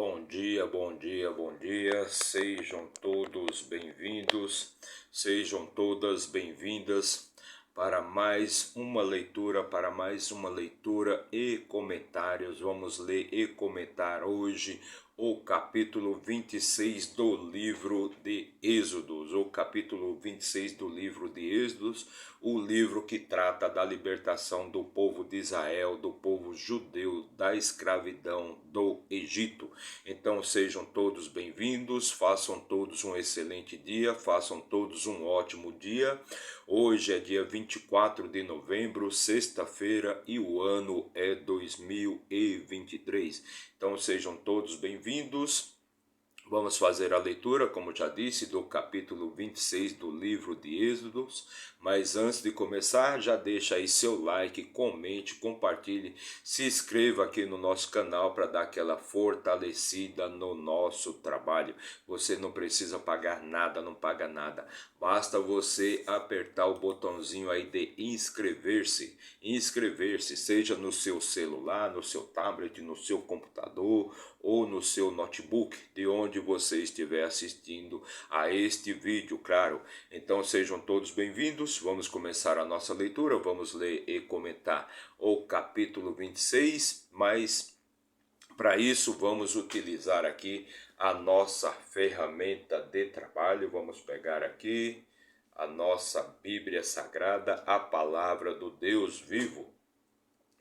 Bom dia, bom dia, bom dia. Sejam todos bem-vindos, sejam todas bem-vindas para mais uma leitura e comentários. Vamos ler e comentar hoje o capítulo 26 do livro de Êxodos, o livro que trata da libertação do povo de Israel, do povo judeu, da escravidão do Egito. Então sejam todos bem-vindos, façam todos um excelente dia, façam todos um ótimo dia. Hoje é dia 24 de novembro, sexta-feira, e o ano é 2023. Então sejam todos bem-vindos. Vamos fazer a leitura, como já disse, do capítulo 26 do livro de Êxodos. Mas antes de começar, já deixa aí seu like, comente, compartilhe, se inscreva aqui no nosso canal para dar aquela fortalecida no nosso trabalho. Você não precisa pagar nada, não paga nada. Basta você apertar o botãozinho aí de inscrever-se. Inscrever-se, seja no seu celular, no seu tablet, no seu computador ou no seu notebook, de onde você estiver assistindo a este vídeo, claro. Então sejam todos bem-vindos, vamos começar a nossa leitura, vamos ler e comentar o capítulo 26, mas para isso vamos utilizar aqui a nossa ferramenta de trabalho. Vamos pegar aqui a nossa Bíblia Sagrada, a Palavra do Deus Vivo,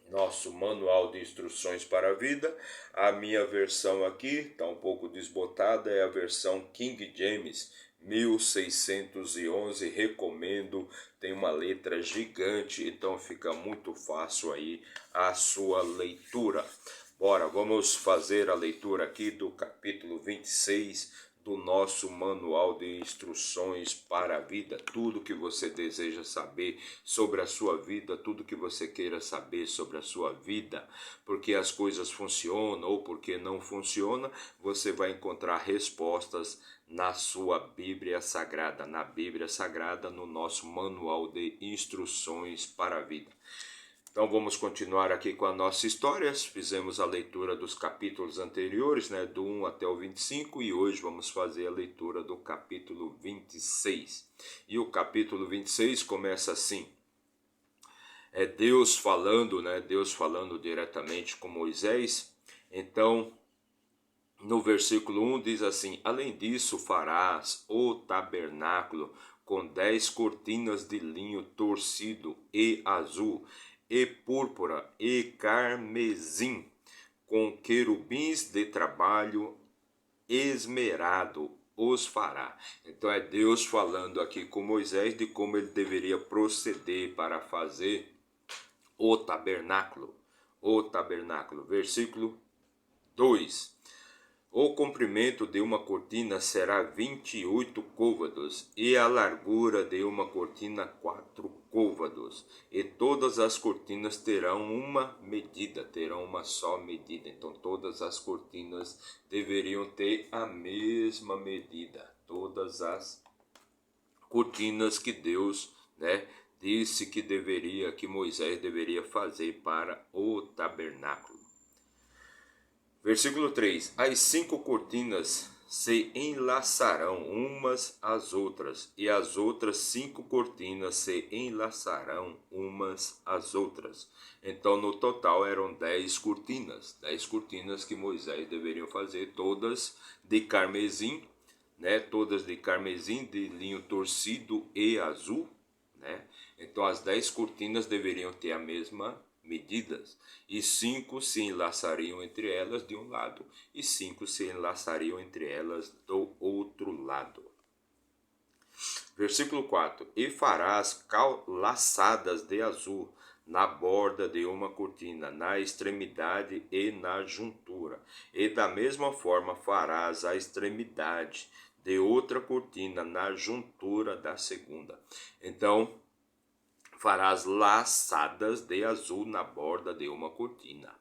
nosso manual de instruções para a vida. A minha versão aqui está um pouco desbotada, é a versão King James 1611, recomendo, tem uma letra gigante, então fica muito fácil aí a sua leitura. Bora, vamos fazer a leitura aqui do capítulo 26 do nosso manual de instruções para a vida. Tudo que você deseja saber sobre a sua vida, tudo que você queira saber sobre a sua vida, porque as coisas funcionam ou porque não funcionam, você vai encontrar respostas na sua Bíblia Sagrada, no nosso manual de instruções para a vida. Então vamos continuar aqui com a nossa história. Fizemos a leitura dos capítulos anteriores, do 1 até o 25, e hoje vamos fazer a leitura do capítulo 26. E o capítulo 26 começa assim: Deus falando diretamente com Moisés. Então, no versículo 1 diz assim: além disso farás o tabernáculo com 10 cortinas de linho torcido e azul, e púrpura e carmesim, com querubins de trabalho esmerado os fará. Então é Deus falando aqui com Moisés de como ele deveria proceder para fazer o tabernáculo. Versículo 2. O comprimento de uma cortina será 28 côvados, e a largura de uma cortina 4 côvados. E todas as cortinas terão uma só medida. Então todas as cortinas deveriam ter a mesma medida. Todas as cortinas que Deus, disse que Moisés deveria fazer para o tabernáculo. Versículo 3. As 5 cortinas se enlaçarão umas às outras, e as outras 5 cortinas se enlaçarão umas às outras. Então, no total, eram 10 cortinas. 10 cortinas que Moisés deveria fazer, todas de carmesim, todas de carmesim, de linho torcido e azul. Então, as 10 cortinas deveriam ter a mesma medidas, e 5 se enlaçariam entre elas de um lado, e 5 se enlaçariam entre elas do outro lado. Versículo 4. E farás laçadas de azul na borda de uma cortina, na extremidade e na juntura, e da mesma forma farás a extremidade de outra cortina na juntura da segunda. Então, farás laçadas de azul na borda de uma cortina,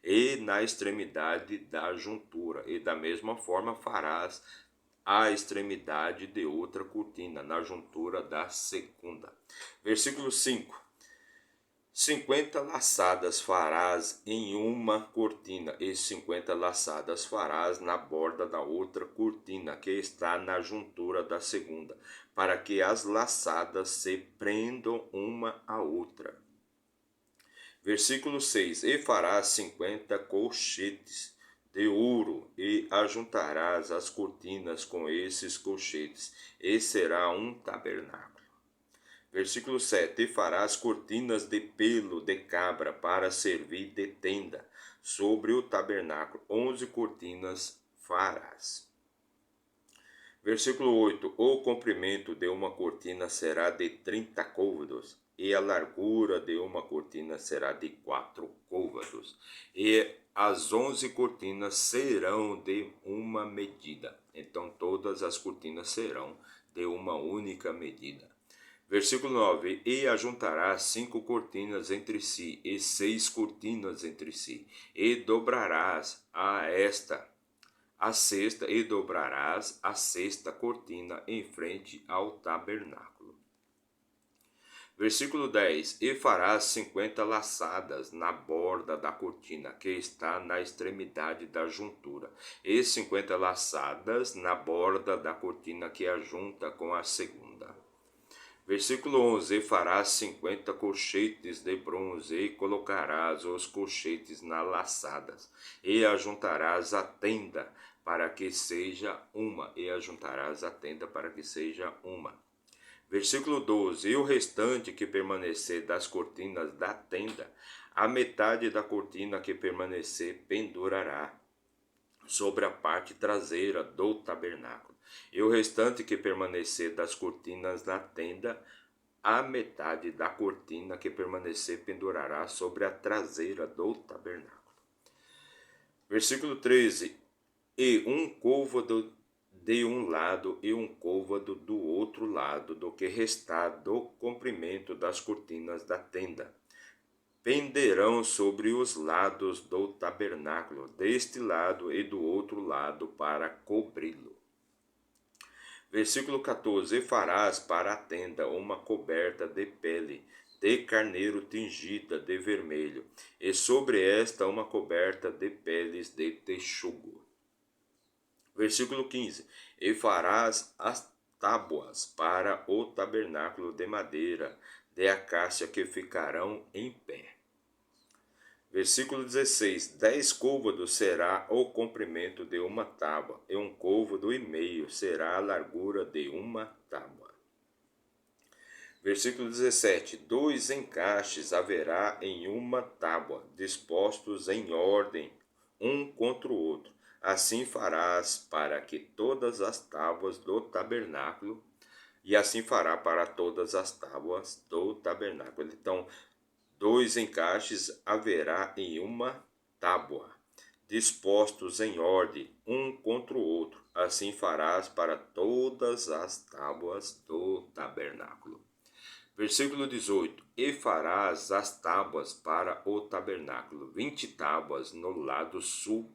e na extremidade da juntura, e da mesma forma farás a extremidade de outra cortina na juntura da segunda. Versículo 5. 50 laçadas farás em uma cortina, e 50 laçadas farás na borda da outra cortina, que está na juntura da segunda, para que as laçadas se prendam uma à outra. Versículo 6: E farás 50 colchetes de ouro, e ajuntarás as cortinas com esses colchetes, e será um tabernáculo. Versículo 7: E farás cortinas de pelo de cabra para servir de tenda. Sobre o tabernáculo 11 cortinas farás. Versículo 8: O comprimento de uma cortina será de 30 côvados, e a largura de uma cortina será de 4 côvados. E as 11 cortinas serão de uma medida. Então todas as cortinas serão de uma única medida. Versículo 9: E ajuntarás 5 cortinas entre si, e 6 cortinas entre si, e dobrarás a sexta, e dobrarás a sexta cortina em frente ao tabernáculo. Versículo 10: E farás 50 laçadas na borda da cortina, que está na extremidade da juntura, e 50 laçadas na borda da cortina que ajunta com a segunda. Versículo 11: E farás 50 colchetes de bronze, e colocarás os colchetes nas laçadas, e ajuntarás a tenda para que seja uma, e ajuntarás a tenda para que seja uma. Versículo 12: E o restante que permanecer das cortinas da tenda, a metade da cortina que permanecer pendurará sobre a parte traseira do tabernáculo. E o restante que permanecer das cortinas da tenda, a metade da cortina que permanecer pendurará sobre a traseira do tabernáculo. Versículo 13: E um côvado de um lado e um côvado do outro lado do que restar do comprimento das cortinas da tenda penderão sobre os lados do tabernáculo, deste lado e do outro lado, para cobri-lo. Versículo 14: E farás para a tenda uma coberta de pele de carneiro tingida de vermelho, e sobre esta uma coberta de peles de texugo. Versículo 15: E farás as tábuas para o tabernáculo de madeira de acácia, que ficarão em pé. Versículo 16: 10 côvados será o comprimento de uma tábua, e 1 côvado e meio será a largura de uma tábua. Versículo 17: 2 encaixes haverá em uma tábua, dispostos em ordem, um contra o outro. Assim farás para que todas as tábuas do tabernáculo, e assim fará para todas as tábuas do tabernáculo. Então, 2 encaixes haverá em uma tábua, dispostos em ordem, um contra o outro. Assim farás para todas as tábuas do tabernáculo. Versículo 18: E farás as tábuas para o tabernáculo, 20 tábuas no lado sul,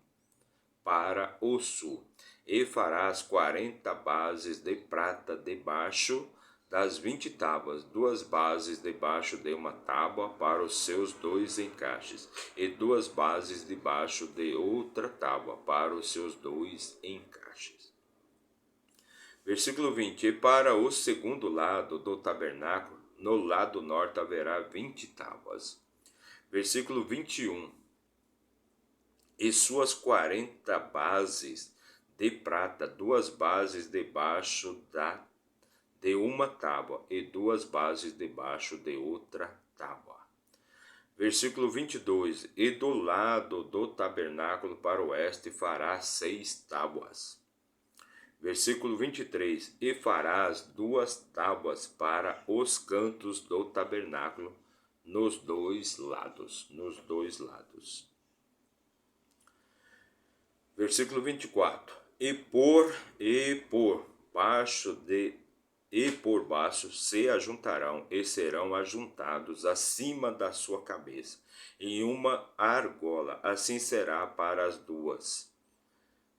para o sul. E farás 40 bases de prata debaixo das 20 tábuas, 2 bases debaixo de uma tábua para os seus 2 encaixes, e 2 bases debaixo de outra tábua para os seus 2 encaixes. Versículo 20: E para o segundo lado do tabernáculo, no lado norte, haverá 20 tábuas. Versículo 21: E suas 40 bases de prata, 2 bases debaixo de uma tábua, e 2 bases debaixo de outra tábua. Versículo 22: E do lado do tabernáculo para o oeste farás 6 tábuas. Versículo 23: E farás 2 tábuas para os cantos do tabernáculo nos dois lados. Versículo 24: E por baixo se ajuntarão, e serão ajuntados acima da sua cabeça, em uma argola. Assim será para as duas.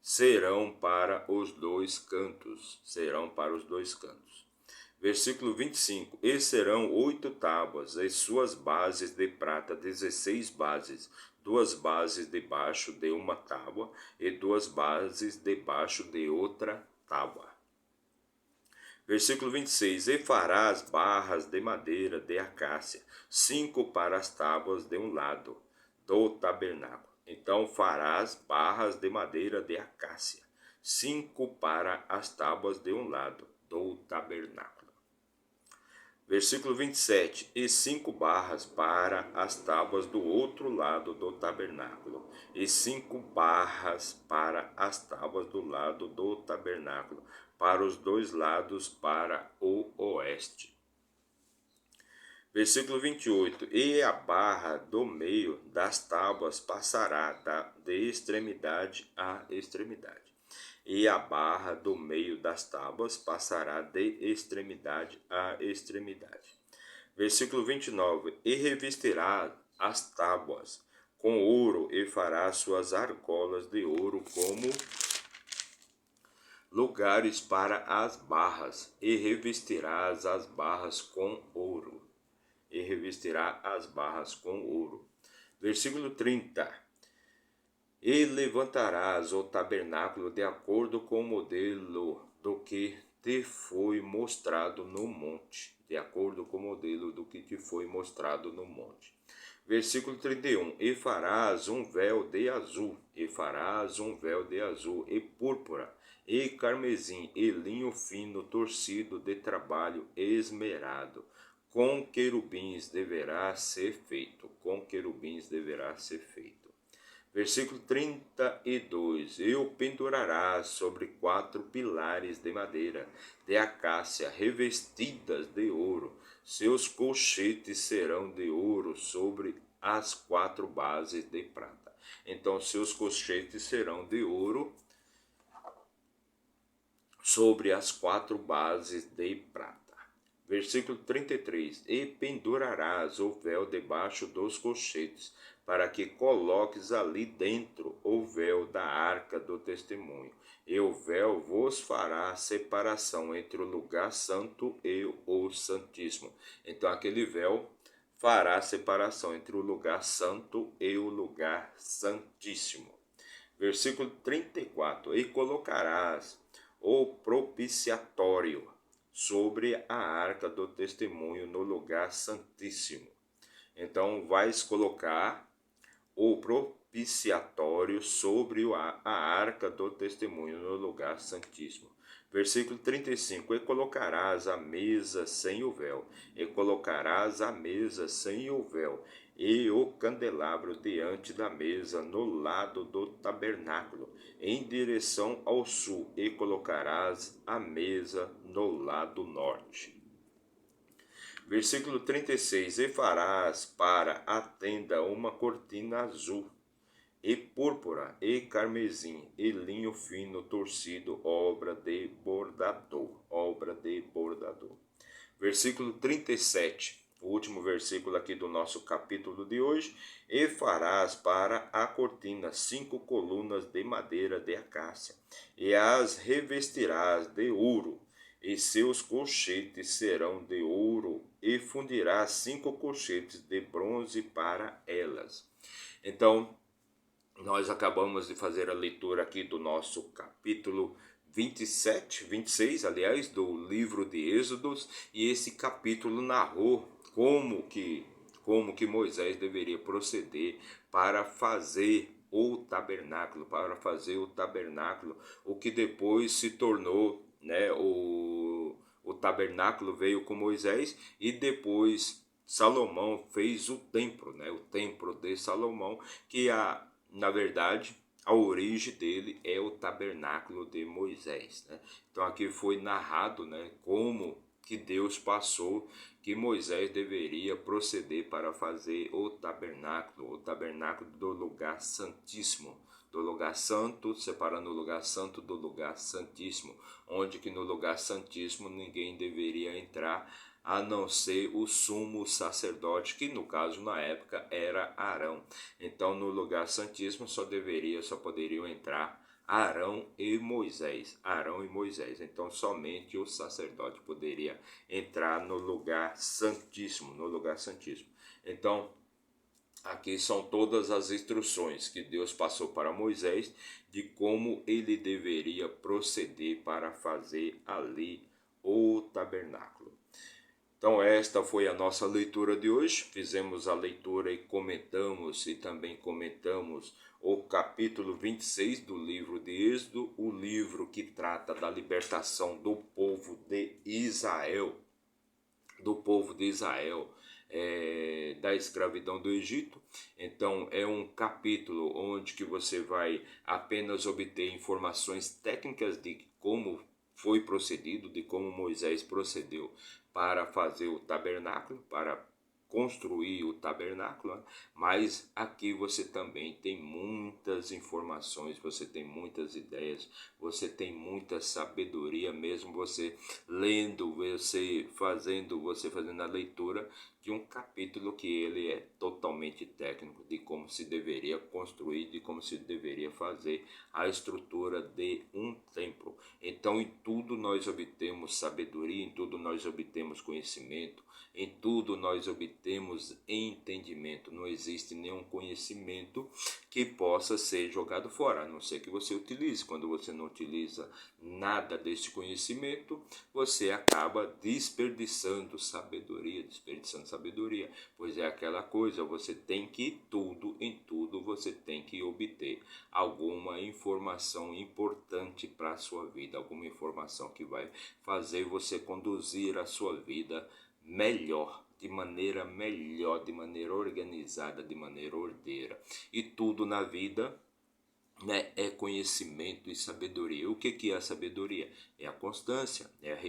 Serão para os dois cantos. Versículo 25. E serão 8 tábuas, e suas bases de prata, 16 bases, 2 bases debaixo de uma tábua, e 2 bases debaixo de outra tábua. Versículo 26. E farás barras de madeira de acácia, 5 para as tábuas de um lado do tabernáculo. Então farás barras de madeira de acácia, 5 para as tábuas de um lado do tabernáculo. Versículo 27. E 5 barras para as tábuas do outro lado do tabernáculo, e 5 barras para as tábuas do lado do tabernáculo, para os 2 lados para o oeste. Versículo 28. E a barra do meio das tábuas passará de extremidade a extremidade. E a barra do meio das tábuas passará de extremidade a extremidade. Versículo 29. E revestirá as tábuas com ouro, e fará suas argolas de ouro como lugares para as barras, e revestirás as barras com ouro. E revestirá as barras com ouro. Versículo 30. E levantarás o tabernáculo de acordo com o modelo do que te foi mostrado no monte. De acordo com o modelo do que te foi mostrado no monte. Versículo 31. E farás um véu de azul, e farás um véu de azul, e púrpura, e carmesim, e linho fino torcido de trabalho esmerado. Com querubins deverá ser feito. Com querubins deverá ser feito. Versículo 32. E o pendurarás sobre 4 pilares de madeira, de acácia, revestidas de ouro. Seus colchetes serão de ouro sobre as 4 bases de prata. Então, seus colchetes serão de ouro sobre as 4 bases de prata. Versículo 33. E pendurarás o véu debaixo dos colchetes, para que coloques ali dentro o véu da arca do testemunho. E o véu vos fará separação entre o lugar santo e o santíssimo. Então aquele véu fará separação entre o lugar santo e o lugar santíssimo. Versículo 34. E colocarás o propiciatório sobre a arca do testemunho no lugar santíssimo. Então vais colocar o propiciatório sobre a arca do testemunho no lugar santíssimo. Versículo 35. E colocarás a mesa sem o véu, e colocarás a mesa sem o véu, e o candelabro diante da mesa no lado do tabernáculo, em direção ao sul, e colocarás a mesa no lado norte. Versículo 36. E farás para a tenda uma cortina azul, e púrpura, e carmesim, e linho fino torcido, obra de bordador. Obra de bordador. Versículo 37. O último versículo aqui do nosso capítulo de hoje. E farás para a cortina 5 colunas de madeira de acácia, e as revestirás de ouro, e seus colchetes serão de ouro, e fundirás 5 colchetes de bronze para elas. Então, nós acabamos de fazer a leitura aqui do nosso capítulo 26, aliás, do livro de Êxodos, e esse capítulo narrou como que Moisés deveria proceder para fazer o tabernáculo, o que depois se tornou, né, o tabernáculo veio com Moisés, e depois Salomão fez o templo, né, o templo de Salomão, que na verdade a origem dele é o tabernáculo de Moisés, né? Então aqui foi narrado, né, como que Deus passou, que Moisés deveria proceder para fazer o tabernáculo do lugar santíssimo, do lugar santo, separando o lugar santo do lugar santíssimo, onde que no lugar santíssimo ninguém deveria entrar, a não ser o sumo sacerdote, que no caso na época era Arão. Então no lugar santíssimo só poderiam entrar Arão e Moisés. Arão e Moisés. Então somente o sacerdote poderia entrar no lugar santíssimo, no lugar santíssimo. Então aqui são todas as instruções que Deus passou para Moisés de como ele deveria proceder para fazer ali o tabernáculo. Então esta foi a nossa leitura de hoje. Fizemos a leitura e também comentamos o capítulo 26 do livro de Êxodo, o livro que trata da libertação do povo de Israel, da escravidão do Egito. Então é um capítulo onde que você vai apenas obter informações técnicas de como foi procedido, de como Moisés procedeu para fazer o tabernáculo, para construir o tabernáculo, né? Mas aqui você também tem muitas informações, você tem muitas ideias, você tem muita sabedoria, mesmo você lendo, você fazendo a leitura de um capítulo que ele é totalmente técnico, de como se deveria construir, de como se deveria fazer a estrutura de um templo. Então em tudo nós obtemos sabedoria, em tudo nós obtemos conhecimento, em tudo nós obtemos entendimento. Não existe nenhum conhecimento que possa ser jogado fora, a não ser que você utilize. Quando você não utiliza nada desse conhecimento, você acaba desperdiçando sabedoria, pois é aquela coisa, você tem que em tudo você tem que obter alguma informação importante para a sua vida, alguma informação que vai fazer você conduzir a sua vida melhor, de maneira organizada, de maneira ordeira. E tudo na vida, né, é conhecimento e sabedoria. O que é a sabedoria? É a constância, é a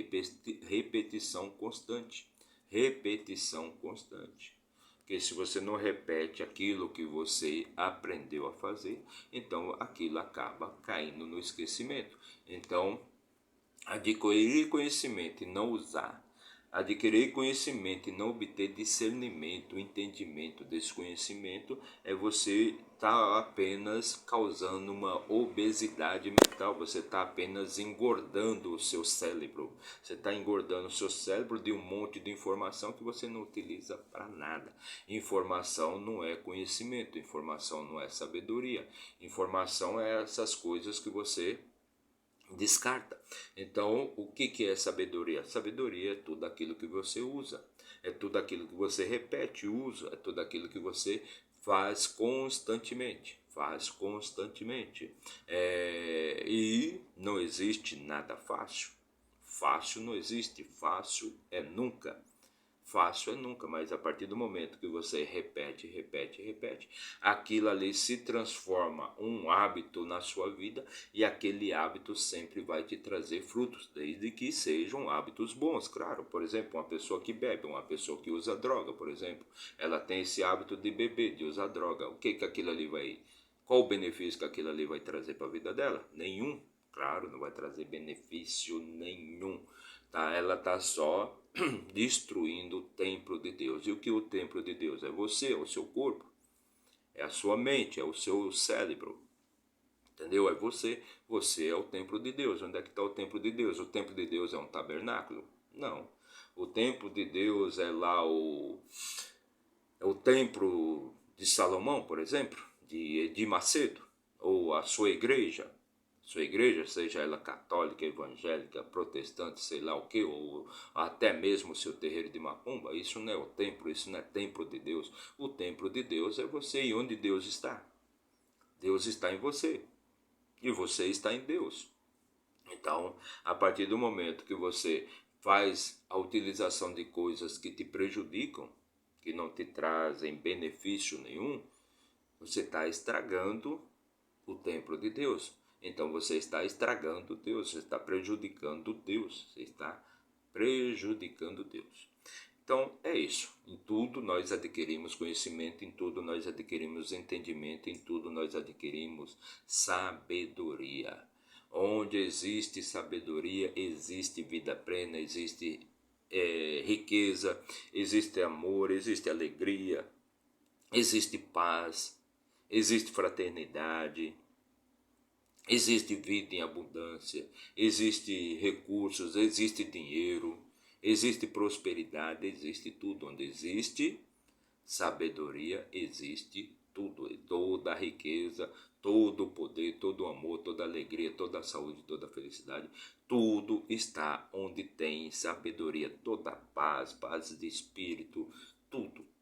repetição constante. Repetição constante. Porque se você não repete aquilo que você aprendeu a fazer, então aquilo acaba caindo no esquecimento. Então, adquirir conhecimento e não usar, adquirir conhecimento e não obter discernimento, entendimento desse conhecimento, é você estar apenas causando uma obesidade mental, você está apenas engordando o seu cérebro. Você está engordando o seu cérebro de um monte de informação que você não utiliza para nada. Informação não é conhecimento, informação não é sabedoria, informação é essas coisas que você descarta. Então, o que é sabedoria? Sabedoria é tudo aquilo que você usa, é tudo aquilo que você repete, usa, é tudo aquilo que você faz constantemente. E não existe nada fácil. Fácil não existe, fácil é nunca. Fácil é nunca, mas a partir do momento que você repete, aquilo ali se transforma um hábito na sua vida, e aquele hábito sempre vai te trazer frutos, desde que sejam hábitos bons, claro. Por exemplo, uma pessoa que bebe, uma pessoa que usa droga, por exemplo, ela tem esse hábito de beber, de usar droga. Qual o benefício que aquilo ali vai trazer para a vida dela? Nenhum, claro, não vai trazer benefício nenhum. Ela está só destruindo o templo de Deus. E o que é o templo de Deus? É você, é o seu corpo, é a sua mente, é o seu cérebro. Entendeu? É você. Você é o templo de Deus. Onde é que está o templo de Deus? O templo de Deus é um tabernáculo? Não. O templo de Deus é lá é o templo de Salomão, por exemplo, de Macedo, ou a sua igreja, seja ela católica, evangélica, protestante, sei lá o que, ou até mesmo o seu terreiro de macumba. Isso não é o templo, isso não é templo de Deus. O templo de Deus é você. E onde Deus está? Deus está em você, e você está em Deus. Então, a partir do momento que você faz a utilização de coisas que te prejudicam, que não te trazem benefício nenhum, você está estragando o templo de Deus. Então você está estragando Deus, você está prejudicando Deus, Então é isso. Em tudo nós adquirimos conhecimento, em tudo nós adquirimos entendimento, em tudo nós adquirimos sabedoria. Onde existe sabedoria, existe vida plena, existe riqueza, existe amor, existe alegria, existe paz, existe fraternidade, existe vida em abundância, existe recursos, existe dinheiro, existe prosperidade, existe tudo. Onde existe sabedoria, existe tudo, toda a riqueza, todo o poder, todo o amor, toda a alegria, toda a saúde, toda a felicidade, tudo está onde tem sabedoria, toda a paz, paz de espírito,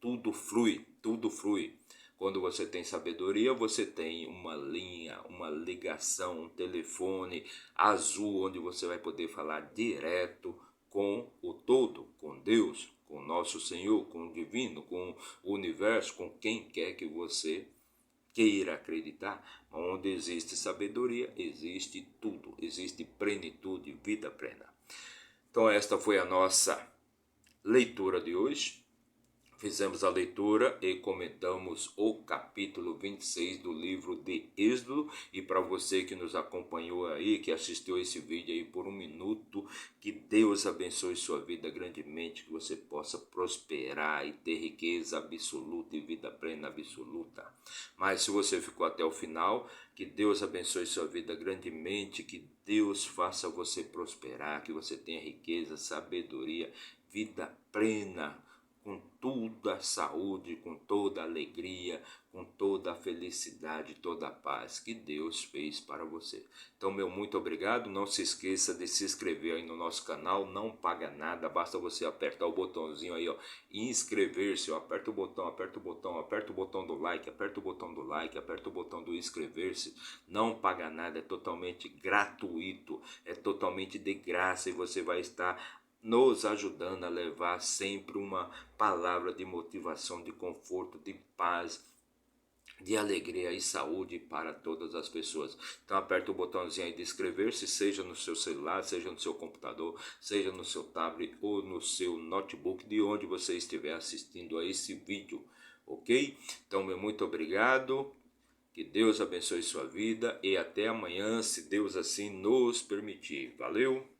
tudo flui, tudo flui. Quando você tem sabedoria, você tem uma linha, uma ligação, um telefone azul, onde você vai poder falar direto com o todo, com Deus, com nosso Senhor, com o divino, com o universo, com quem quer que você queira acreditar. Onde existe sabedoria, existe tudo, existe plenitude, vida plena. Então esta foi a nossa leitura de hoje. Fizemos a leitura e comentamos o capítulo 26 do livro de Êxodo. E para você que nos acompanhou aí, que assistiu esse vídeo aí por 1 minuto, que Deus abençoe sua vida grandemente, que você possa prosperar e ter riqueza absoluta e vida plena absoluta. Mas se você ficou até o final, que Deus abençoe sua vida grandemente, que Deus faça você prosperar, que você tenha riqueza, sabedoria, vida plena, com toda a saúde, com toda a alegria, com toda a felicidade, toda a paz que Deus fez para você. Então, meu muito obrigado. Não se esqueça de se inscrever aí no nosso canal, não paga nada, basta você apertar o botãozinho aí, ó, inscrever-se, aperta o botão, aperta o botão, aperta o botão do like, aperta o botão do like, aperta o botão do inscrever-se. Não paga nada, é totalmente gratuito, é totalmente de graça e você vai estar nos ajudando a levar sempre uma palavra de motivação, de conforto, de paz, de alegria e saúde para todas as pessoas. Então aperta o botãozinho aí de inscrever-se, seja no seu celular, seja no seu computador, seja no seu tablet ou no seu notebook, de onde você estiver assistindo a esse vídeo, ok? Então, meu muito obrigado, que Deus abençoe sua vida e até amanhã, se Deus assim nos permitir. Valeu!